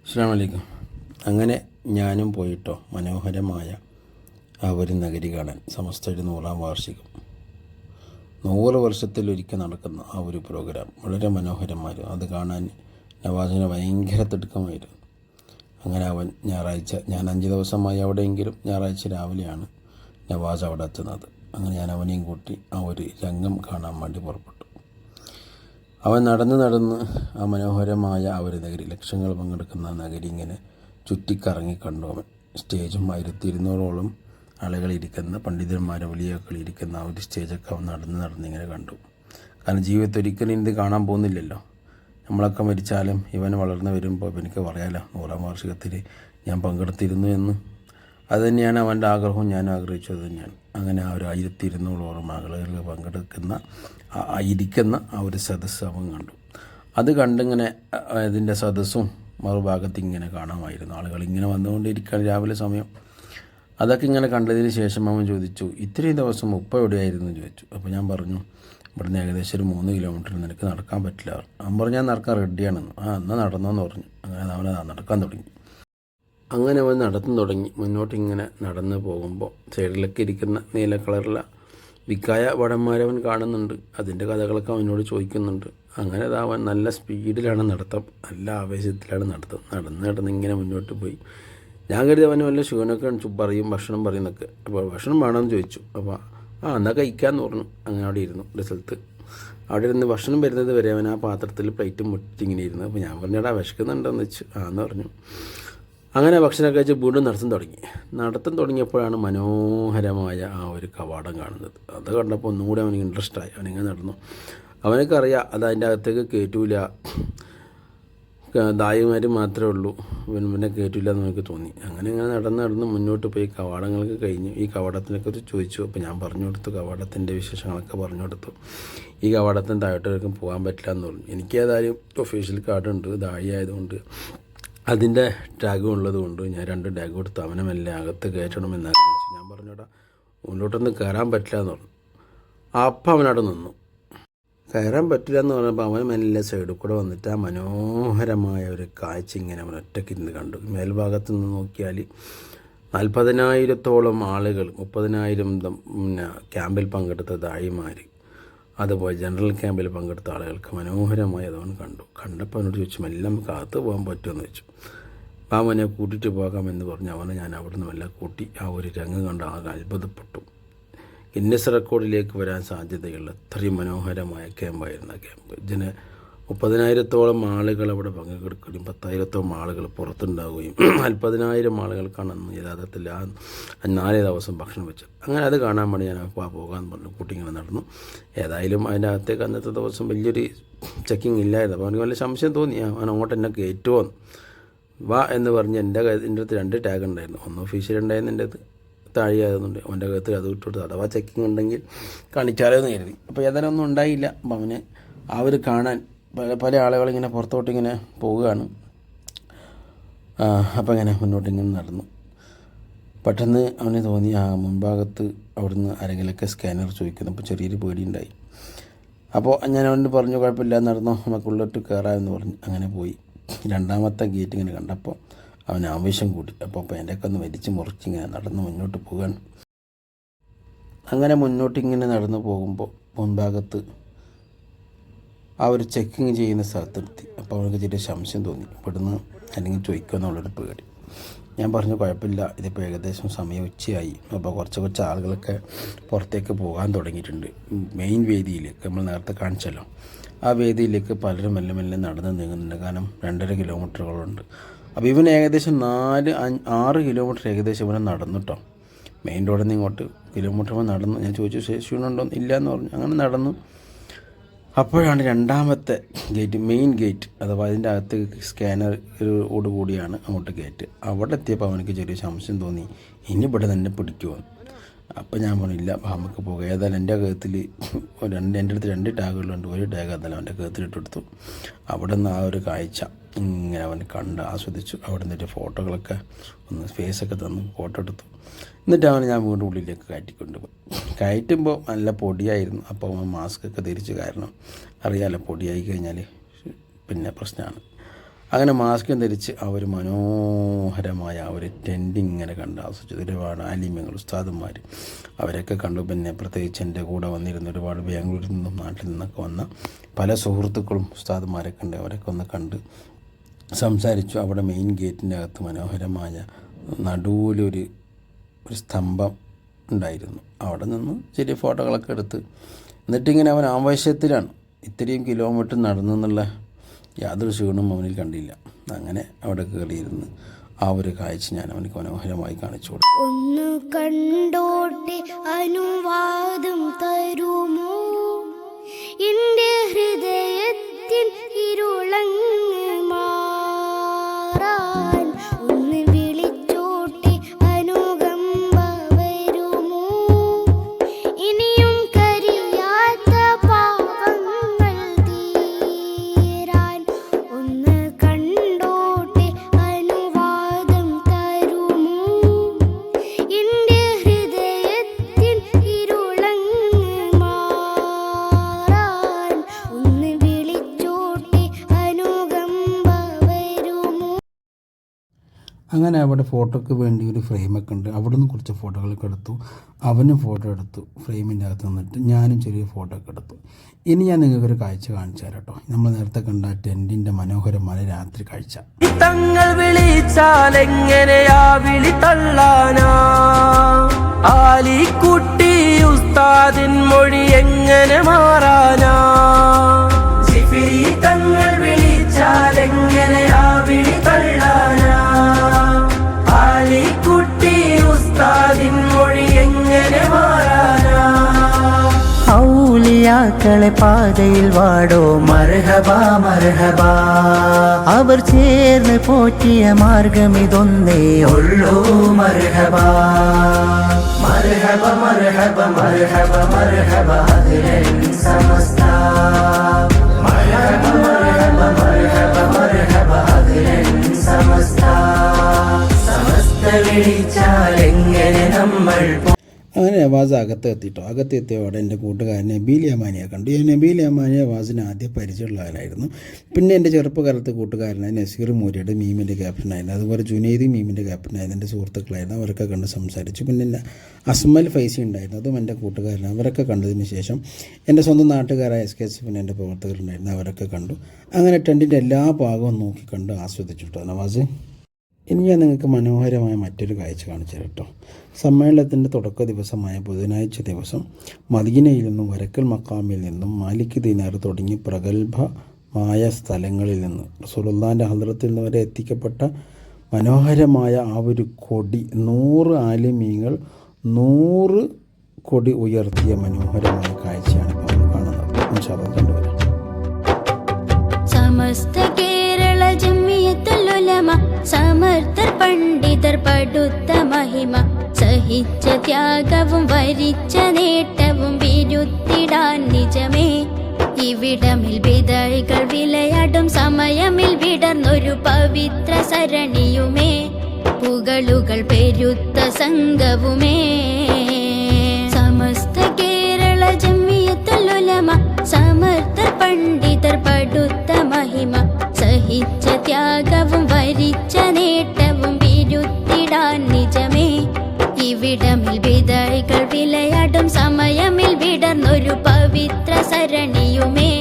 അസ്സലാമു അലൈക്കും. അങ്ങനെ ഞാനും പോയിട്ടോ മനോഹരമായ ആ ഒരു നഗരി കാണാൻ. സമസ്തയുടെ 100-ാം വാർഷികം, 100 വർഷത്തിലൊരിക്കൽ നടക്കുന്ന ആ ഒരു പ്രോഗ്രാം വളരെ മനോഹരമായിരുന്നു. അത് കാണാൻ നവാസിന് ഭയങ്കര തിടുക്കമായിരുന്നു. അങ്ങനെ അവൻ ഞായറാഴ്ച, ഞാൻ 5 ദിവസമായി അവിടെയെങ്കിലും ഞായറാഴ്ച രാവിലെയാണ് നവാസ് അവിടെ എത്തുന്നത്. അങ്ങനെ ഞാൻ അവനെയും കൂട്ടി ആ ഒരു രംഗം കാണാൻ വേണ്ടി പുറപ്പെട്ടു. അവൻ നടന്ന് ആ മനോഹരമായ ആ ഒരു നഗരി, ലക്ഷങ്ങൾ പങ്കെടുക്കുന്ന നഗരി ഇങ്ങനെ ചുറ്റിക്കറങ്ങി കണ്ടു. അവൻ സ്റ്റേജും 1200-ഓളം ആളുകൾ ഇരിക്കുന്ന, പണ്ഡിതന്മാരെ വലിയക്കൾ ഇരിക്കുന്ന ആ ഒരു സ്റ്റേജൊക്കെ അവൻ നടന്നിങ്ങനെ കണ്ടു. കാരണം ജീവിതത്തിൽ ഒരിക്കലും ഇത് കാണാൻ പോകുന്നില്ലല്ലോ. നമ്മളൊക്കെ മരിച്ചാലും ഇവൻ വളർന്നു വരുമ്പോൾ എനിക്ക് പറയാമല്ലോ 100-ാം വാർഷികത്തിൽ ഞാൻ പങ്കെടുത്തിരുന്നു എന്ന്. അതുതന്നെയാണ് അവൻ്റെ ആഗ്രഹവും ഞാനും ആഗ്രഹിച്ചത് തന്നെയാണ്. അങ്ങനെ ആ ഒരു 1200-ഓളം ആളുകൾ പങ്കെടുക്കുന്ന ഇരിക്കുന്ന ആ ഒരു സദസ്സ് അവൻ കണ്ടു. അത് കണ്ടിങ്ങനെ അതിൻ്റെ സദസ്സും മറുഭാഗത്ത് ഇങ്ങനെ കാണാമായിരുന്നു. ആളുകൾ ഇങ്ങനെ വന്നുകൊണ്ടിരിക്കാൻ രാവിലെ സമയം. അതൊക്കെ ഇങ്ങനെ കണ്ടതിന് ശേഷം അവൻ ചോദിച്ചു, ഇത്രയും ദിവസം ഉപ്പ എവിടെയായിരുന്നു ചോദിച്ചു. അപ്പോൾ ഞാൻ പറഞ്ഞു, ഇവിടുന്ന് ഏകദേശം ഒരു 3 കിലോമീറ്റർ നിനക്ക് നടക്കാൻ പറ്റില്ല. അവൻ പറഞ്ഞു, ഞാൻ നടക്കാൻ റെഡിയാണെന്ന്. എന്നാൽ നടന്നോന്ന് പറഞ്ഞു. അങ്ങനെ അവനെ നടക്കാൻ തുടങ്ങി. അങ്ങനെ അവൻ നടന്നു തുടങ്ങി. മുന്നോട്ടിങ്ങനെ നടന്നു പോകുമ്പോൾ സൈഡിലൊക്കെ ഇരിക്കുന്ന നീല കളറുള്ള വിക്കായ വടന്മാരവൻ കാണുന്നുണ്ട്. അതിൻ്റെ കഥകളൊക്കെ അവനോട് ചോദിക്കുന്നുണ്ട്. അങ്ങനെ അവൻ നല്ല സ്പീഡിലാണ് നടത്തം, നല്ല ആവേശത്തിലാണ് നടത്തം. നടന്ന് ഇങ്ങനെ മുന്നോട്ട് പോയി. ഞാൻ കരുതി അവന് വല്ല ക്ഷീണമൊക്കെ ഭക്ഷണം പറയുന്നൊക്കെ. അപ്പോൾ ഭക്ഷണം വേണമെന്ന് ചോദിച്ചു. അപ്പോൾ എന്നാൽ കഴിക്കാമെന്ന് പറഞ്ഞു. അങ്ങനെ അവിടെ ഇരുന്നു ഒരു സ്ഥലത്ത്. അവിടെ ഇരുന്ന് ഭക്ഷണം വരുന്നത് വരെ അവൻ ആ പാത്രത്തിൽ പ്ലേറ്റ് മുട്ടിങ്ങനെ ഇരുന്നു. അപ്പോൾ ഞാൻ പറഞ്ഞാടാ വിശക്കുന്നുണ്ടെന്ന് വെച്ചു. എന്ന് പറഞ്ഞു. അങ്ങനെ ഭക്ഷണം കഴിച്ച് വീണ്ടും നടത്തം തുടങ്ങിയപ്പോഴാണ് മനോഹരമായ ആ ഒരു കവാടം കാണുന്നത്. അത് കണ്ടപ്പോൾ ഒന്നുകൂടി അവന് ഇൻട്രസ്റ്റായി. അവനിങ്ങനെ നടന്നു. അവനൊക്കെ അറിയാം അത് അതിൻ്റെ അകത്തേക്ക് കയറ്റൂല, ദായിമാർ മാത്രമേ ഉള്ളൂ, പിന്നെ കയറ്റില്ല എന്ന് എനിക്ക് തോന്നി. അങ്ങനെ നടന്ന് മുന്നോട്ട് പോയി കവാടങ്ങളൊക്കെ കഴിഞ്ഞു. ഈ കവാടത്തിനെക്കുറിച്ച് ചോദിച്ചു. അപ്പോൾ ഞാൻ പറഞ്ഞു കൊടുത്തു, കവാടത്തിൻ്റെ വിശേഷങ്ങളൊക്കെ പറഞ്ഞു കൊടുത്തു. ഈ കവാടത്തിന് താഴോട്ടേക്കും പോകാൻ പറ്റില്ല എന്ന് പറഞ്ഞു. എനിക്ക് ഏതായാലും ഒഫീഷ്യൽ കാർഡുണ്ട്, ദാഴി ആയതുകൊണ്ട് അതിൻ്റെ ടാഗും ഉള്ളതുകൊണ്ട് ഞാൻ 2 ടാഗ് കൊടുത്തു. അവനെ മെല്ലെ അകത്ത് കയറ്റണമെന്ന് ആഗ്രഹിച്ചു. ഞാൻ പറഞ്ഞോടാ മുന്നോട്ടൊന്നും കയറാൻ പറ്റില്ല എന്ന് പറഞ്ഞു. അപ്പം അവനവിടെ നിന്നു. കയറാൻ പറ്റില്ല എന്ന് പറഞ്ഞപ്പോൾ അവൻ മെല്ലെ സൈഡിൽ കൂടെ വന്നിട്ട് ആ മനോഹരമായ ഒരു കാഴ്ച ഇങ്ങനെ അവൻ ഒറ്റയ്ക്ക് ഇരുന്ന് കണ്ടു. മേൽഭാഗത്ത് നിന്ന് നോക്കിയാൽ 40,000-ഓളം ആളുകൾ, 30,000 ക്യാമ്പിൽ പങ്കെടുത്ത ദാഴിമാർ, അതുപോലെ ജനറൽ ക്യാമ്പിൽ പങ്കെടുത്ത ആളുകൾക്ക് മനോഹരമായി അതവൻ കണ്ടു. കണ്ടപ്പോൾ അവനോട് ചോദിച്ചു, മെല്ലെ നമുക്ക് അകത്ത് പോകാൻ പറ്റുമെന്ന് ചോദിച്ചു. അവനെ കൂട്ടിയിട്ട് പോകാമെന്ന് പറഞ്ഞ് അവനെ ഞാൻ അവിടുന്ന് മെല്ലെ കൂട്ടി. ആ ഒരു രംഗം കണ്ട് ആകെ അത്ഭുതപ്പെട്ടു. ഗിന്നസ് റെക്കോർഡിലേക്ക് വരാൻ സാധ്യതയുള്ള അത്രയും മനോഹരമായ ക്യാമ്പായിരുന്നു ആ ക്യാമ്പ്. 30,000-ഓളം ആളുകൾ അവിടെ പങ്കെടുക്കുകയും 10,000-ഓളം ആളുകൾ പുറത്തുണ്ടാവുകയും 40,000 ആളുകൾക്കാണ് അന്ന് യഥാർത്ഥത്തിൽ ആ 4 ദിവസം ഭക്ഷണം വെച്ചത്. അങ്ങനെ അത് കാണാൻ വേണ്ടി ഞാൻ പോകാൻ പറഞ്ഞു. കൂട്ടിങ്ങനെ നടന്നു. ഏതായാലും അതിൻ്റെ അകത്തേക്ക് അന്നത്തെ ദിവസം വലിയൊരു ചെക്കിങ് ഇല്ലായിരുന്നു. അപ്പോൾ അവന് വലിയ സംശയം തോന്നി, അവൻ അങ്ങോട്ട് എന്നെ കയറ്റുമോ വാ എന്ന് പറഞ്ഞ് എൻ്റെ അടുത്ത് 2 ടാഗ് ഉണ്ടായിരുന്നു. ഒന്ന് ഒഫീഷ്യൽ ഉണ്ടായിരുന്നു, എൻ്റെ അത് താഴെയായതുകൊണ്ട് അവൻ്റെ അകത്ത് അത് വിട്ടുകൊടുത്തു. അഥവാ ചെക്കിങ് ഉണ്ടെങ്കിൽ കാണിച്ചാലോ എന്ന് കരുതി. അപ്പോൾ ഏതായാലും ഒന്നും ഉണ്ടായില്ല. അപ്പം അവന് ആ ഒരു കാണാൻ പല ആളുകളിങ്ങനെ പുറത്തോട്ടിങ്ങനെ പോവുകയാണ്. അപ്പം ഇങ്ങനെ മുന്നോട്ടിങ്ങനെ നടന്നു. പെട്ടെന്ന് അവന് തോന്നി മുൻഭാഗത്ത് അവിടുന്ന് ആരെങ്കിലുമൊക്കെ സ്കാനർ ചോദിക്കുന്നു. അപ്പോൾ ചെറിയൊരു പേടിയുണ്ടായി. അപ്പോൾ ഞാൻ അവനോട് പറഞ്ഞു, കുഴപ്പമില്ല നടന്നോ, നമുക്കുള്ളിട്ട് കയറാമെന്ന് പറഞ്ഞു. അങ്ങനെ പോയി. 2ാമത്തെ ഗേറ്റ് ഇങ്ങനെ കണ്ടപ്പോൾ അവന് ആവേശം കൂടി. അപ്പോൾ എൻ്റെയൊക്കെ ഒന്ന് വലിച്ച് മുറിച്ചിങ്ങനെ നടന്ന് മുന്നോട്ട് പോവുകയാണ്. അങ്ങനെ മുന്നോട്ടിങ്ങനെ നടന്നു പോകുമ്പോൾ മുൻഭാഗത്ത് ആ ഒരു ചെക്കിങ് ചെയ്യുന്ന സ്ഥലത്തെത്തി. അപ്പോൾ അവർക്ക് ചെറിയ സംശയം തോന്നി, ഇവിടുന്ന് അല്ലെങ്കിൽ ചോദിക്കുമെന്നുള്ളൊരു പേടി. ഞാൻ പറഞ്ഞു, കുഴപ്പമില്ല, ഇതിപ്പോൾ ഏകദേശം സമയം ഉച്ചയായി. അപ്പോൾ കുറച്ച് ആളുകളൊക്കെ പുറത്തേക്ക് പോകാൻ തുടങ്ങിയിട്ടുണ്ട്. മെയിൻ വേദിയിലേക്ക് നമ്മൾ നേരത്തെ കാണിച്ചല്ലോ, ആ വേദിയിലേക്ക് പലരും മെല്ലെ നടന്ന് നീങ്ങുന്നുണ്ട്. കാരണം 2.5 കിലോമീറ്ററുകളുണ്ട്. അപ്പോൾ ഇവൻ ഏകദേശം 6 കിലോമീറ്റർ ഏകദേശം ഇവനെ നടന്നു കേട്ടോ. മെയിൻ റോഡിൽ നിന്ന് ഇങ്ങോട്ട് കിലോമീറ്റർ നടന്നു. ഞാൻ ചോദിച്ചു ക്ഷീണമുണ്ടോ, ഇല്ല എന്ന് പറഞ്ഞു. അങ്ങനെ നടന്നു. അപ്പോഴാണ് 2ാമത്തെ ഗേറ്റ്, മെയിൻ ഗേറ്റ്, അഥവാ അതിൻ്റെ അകത്ത് സ്കാനറോട് കൂടിയാണ് അങ്ങോട്ട് ഗേറ്റ്. അവിടെ എത്തിയപ്പോൾ അവനക്ക് ചെറിയ സംശയം തോന്നി, ഇനി ഇവിടെ തന്നെ പിടിക്കുമോ. അപ്പം ഞാൻ പറഞ്ഞില്ല, നമുക്ക് പോകാം. ഏതായാലും എൻ്റെ കഴുത്തിൽ എൻ്റെ അടുത്ത് 2 ടാഗുകളുണ്ട്. ഒരു ടാഗ് അതല്ല അവൻ്റെ കഴുത്തിലിട്ടെടുത്തു. അവിടെ നിന്ന് ആ ഒരു കാഴ്ച ഇങ്ങനെ അവൻ കണ്ട് ആസ്വദിച്ചു. അവിടെ നിന്നൊരു ഫോട്ടോകളൊക്കെ ഒന്ന് ഫേസൊക്കെ തന്നു, ഫോട്ടോ എടുത്തു. എന്നിട്ട് അവനെ ഞാൻ വീണ്ടും ഉള്ളിലേക്ക് കയറ്റിക്കൊണ്ടുപോയി. കയറ്റുമ്പോൾ നല്ല പൊടിയായിരുന്നു. അപ്പോൾ മാസ്കൊക്കെ ധരിച്ചു. കാരണം അറിയാമല്ലോ, പൊടിയായി കഴിഞ്ഞാൽ പിന്നെ പ്രശ്നമാണ്. അങ്ങനെ മാസ്കും ധരിച്ച് അവർ മനോഹരമായ ഒരു ടെൻറ്റ് ഇങ്ങനെ കണ്ട് ആസ്വദിച്ചത്. ഒരുപാട് ആലിമ്യങ്ങൾ ഉസ്താദുമാർ അവരൊക്കെ കണ്ടു. പിന്നെ പ്രത്യേകിച്ച് എൻ്റെ കൂടെ വന്നിരുന്ന ഒരുപാട് ബാംഗ്ലൂരിൽ നിന്നും നാട്ടിൽ നിന്നൊക്കെ വന്ന പല സുഹൃത്തുക്കളും ഉസ്താദുമാരൊക്കെ ഉണ്ട്. അവരൊക്കെ ഒന്ന് കണ്ട് സംസാരിച്ചു. അവിടെ മെയിൻ ഗേറ്റിൻ്റെ അകത്ത് മനോഹരമായ നടുവിലൊരു സ്തംഭം ഉണ്ടായിരുന്നു. അവിടെ നിന്ന് ചെറിയ ഫോട്ടോകളൊക്കെ എടുത്ത് എന്നിട്ടിങ്ങനെ അവൻ ആവേശത്തിലാണ്. ഇത്രയും കിലോമീറ്റർ നടന്നെന്നുള്ള യാതൊരു ക്ഷീണവും അവനിൽ കണ്ടില്ല. അങ്ങനെ അവിടെ കയറിയിരുന്ന് ആ ഒരു കാഴ്ച ഞാൻ അവനക്ക് മനോഹരമായി കാണിച്ചു കൊടുത്തു. ഒന്ന് കണ്ടോട്ടെ അനുവാദം തരുമോ എൻ്റെ ഹൃദയത്തിൻ ഇരുളങ്ങ് മാറാൻ, ഒന്ന് വിളിച്ചോട്ടെ അനുകമ്പ വരുമോ ഇനിയും കരിയാത്ത പാപങ്ങൾ തീരാൻ, ഒന്ന് കണ്ടോട്ടെ അനുവാദം തരുമോ എൻ്റെ ഹൃദയത്തിൻ ഇരുളങ്ങ് മാറാൻ, ഒന്ന് വിളിച്ചോട്ടെ അനുകമ്പ വരുമോ. അങ്ങനെ അവിടെ ഫോട്ടോയ്ക്ക് വേണ്ടി ഒരു ഫ്രെയിമൊക്കെ ഉണ്ട്. അവിടെ നിന്ന് കുറച്ച് ഫോട്ടോകളൊക്കെ എടുത്തു. അവനും ഫോട്ടോ എടുത്തു. ഫ്രെയിമിൻ്റെ അകത്ത് നിന്നിട്ട് ഞാനും ചെറിയ ഫോട്ടോ ഒക്കെ എടുത്തു. ഇനി ഞാൻ നിങ്ങൾക്കൊരു കാഴ്ച കാണിച്ചു തരാം കേട്ടോ. നമ്മൾ നേരത്തെ കണ്ട ടെൻറ്റിൻ്റെ മനോഹരമായ രാത്രി കാഴ്ച. തങ്ങൾ വിളിച്ചാൽ എങ്ങനെയാ വിളി തള്ളാനാ, ആലിക്കുട്ടി ഉസ്താദിൻ മൊഴി എങ്ങനെ മാറാനാ, ജിഫിരി തങ്ങൾ വിളിച്ചാൽ എങ്ങനെയാ വിളി തള്ളാനാ, ആലിക്കുട്ടി ഉസ്താദിൻ മൊഴി എങ്ങനെ മാറാനാ. ഔലിയാക്കളെ പാതയിൽ വാടോ മർഹബ മർഹബ, അവർ ചേർന്ന് പോറ്റിയ മാർഗം ഇതൊന്നേ ഉള്ളൂ മർഹബ മർഹബ മർഹബ മർഹബ മർഹബ അഹ്ലൻ സമസ്ത, മർഹബ മർഹബ മർഹബ മർഹബ അഹ്ലൻ സമസ്ത, സമസ്ത വിളിച്ചാൽ എങ്ങനെ നമ്മൾ. അങ്ങനെ നവാസ് അകത്തെത്തിട്ടോ. അകത്തെത്തിയവിടെ എൻ്റെ കൂട്ടുകാരൻ നബീൽ യമാനിയെ കണ്ടു. ഈ നബീൽ യമാനി നവാസിന് ആദ്യം പരിചയമുള്ളവനായിരുന്നു. പിന്നെ എൻ്റെ ചെറുപ്പകാലത്ത് കൂട്ടുകാരനായ നസീർ മൂര്യയുടെ മീമിൻ്റെ ക്യാപ്റ്റനായിരുന്നു. അതുപോലെ ജുനൈദ് മീമിൻ്റെ ക്യാപ്റ്റനായിരുന്നു. എൻ്റെ സുഹൃത്തുക്കളായിരുന്നു. അവരൊക്കെ കണ്ട് സംസാരിച്ചു. പിന്നെ എൻ്റെ അസ്മൽ ഫൈസി ഉണ്ടായിരുന്നു. അതും എൻ്റെ കൂട്ടുകാരനാണ്. അവരൊക്കെ കണ്ടതിന് ശേഷം എൻ്റെ സ്വന്തം നാട്ടുകാരായ SKSF-ൻ്റെ എൻ്റെ പ്രവർത്തകരുണ്ടായിരുന്നു. അവരൊക്കെ കണ്ടു. അങ്ങനെ ടെൻറ്റിൻ്റെ എല്ലാ ഭാഗവും നോക്കി കണ്ട് ആസ്വദിച്ചു കേട്ടോ നവാസ്. ഇനി ഞാൻ നിങ്ങൾക്ക് മനോഹരമായ മറ്റൊരു കാഴ്ച കാണിച്ചു തരാം കേട്ടോ. സമ്മേളനത്തിൻ്റെ തുടക്ക ദിവസമായ ബുധനാഴ്ച ദിവസം മദീനയിൽ നിന്നും വരക്കൽ മക്കാമിൽ നിന്നും മാലിക് ദിനാർ തുടങ്ങി പ്രഗത്ഭമായ സ്ഥലങ്ങളിൽ നിന്ന് റസൂലുള്ളാഹിൻ്റെ ഹദ്റത്തിൽ നിന്ന് വരെ എത്തിക്കപ്പെട്ട മനോഹരമായ ആ ഒരു കൊടി, 100 ആലിമീങ്ങൾ 100 കൊടി ഉയർത്തിയ മനോഹരമായ കാഴ്ചയാണ് ഇപ്പോൾ നമ്മൾ കാണുന്നത്. ഇൻഷാ അല്ലാഹ് കണ്ടുവരാം. സമസ്ത കേരള ജമിയത്തുൽ ഉലമ, സമർത്ഥർ പണ്ഡിതർ പടുത്ത മഹിമ, സഹിച്ച ത്യാഗവും വരിച്ച നേട്ടവും വിരുത്തിടാൻ നിജമേ, ഇവിടമിൽ വിതഴികൾ വിളയാടും സമയമിൽ വിടർന്നൊരു പവിത്ര സരണിയുമേ, പുകളുകൾ പെരുത്ത സംഘവുമേ. സമസ്ത കേരള ജമിയത്തുൽ ഉലമ, സമർത്ഥർ പണ്ഡിതർ പടുത്ത മഹിമ, സഹിച്ച ത്യാഗവും വരിച്ച നേട്ടവും വിരുത്തിടാൻ നിജമേ, ഇവിടമിൽ വിതഴികൾ വിളയാടും സമയമിൽ വിടർന്നൊരു പവിത്ര സരണിയുമേ,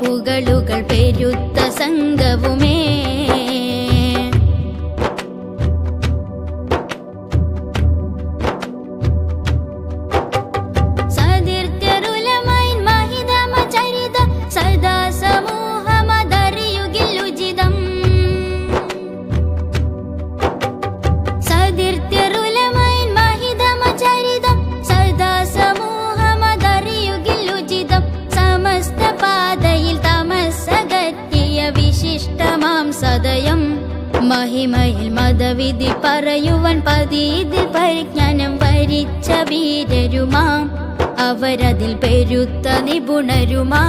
പുകളുകൾ പെരുത്ത സംഘവുമേ. മഹിമയിൽ മതവിധി പറയുവാൻ പതിയിൽ പരിജ്ഞാനം വരിച്ച വീരരുമാം, അവരതിൽ പെരുത്ത നിപുണരുമാ.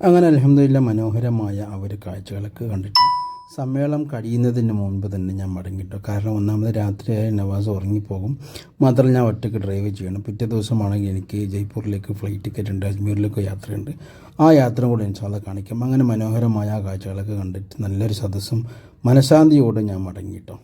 അങ്ങനെ അൽഹംദുലില്ലാ മനോഹരമായ ആ ഒരു കാഴ്ചകളൊക്കെ കണ്ടിട്ട് സമ്മേളനം കഴിയുന്നതിന് മുൻപ് തന്നെ ഞാൻ മടങ്ങിട്ടോ. കാരണം ഒന്നാമത് രാത്രിയായ നവാസ് ഉറങ്ങിപ്പോകും. മാത്രമല്ല ഞാൻ ഒറ്റയ്ക്ക് ഡ്രൈവ് ചെയ്യണം. പിറ്റേ ദിവസമാണെങ്കിൽ എനിക്ക് ജയ്പൂരിലേക്ക് ഫ്ലൈറ്റ് ടിക്കറ്റ് ഉണ്ട്, അജ്മീറിലേക്ക് യാത്രയുണ്ട്. ആ യാത്ര കൂടെ ഇൻഷാല്ലാ കാണിക്കാം. അങ്ങനെ മനോഹരമായ ആ കാഴ്ചകളൊക്കെ കണ്ടിട്ട് നല്ലൊരു സദസ്സും മനഃശാന്തിയോടെ ഞാൻ മടങ്ങിട്ടോ.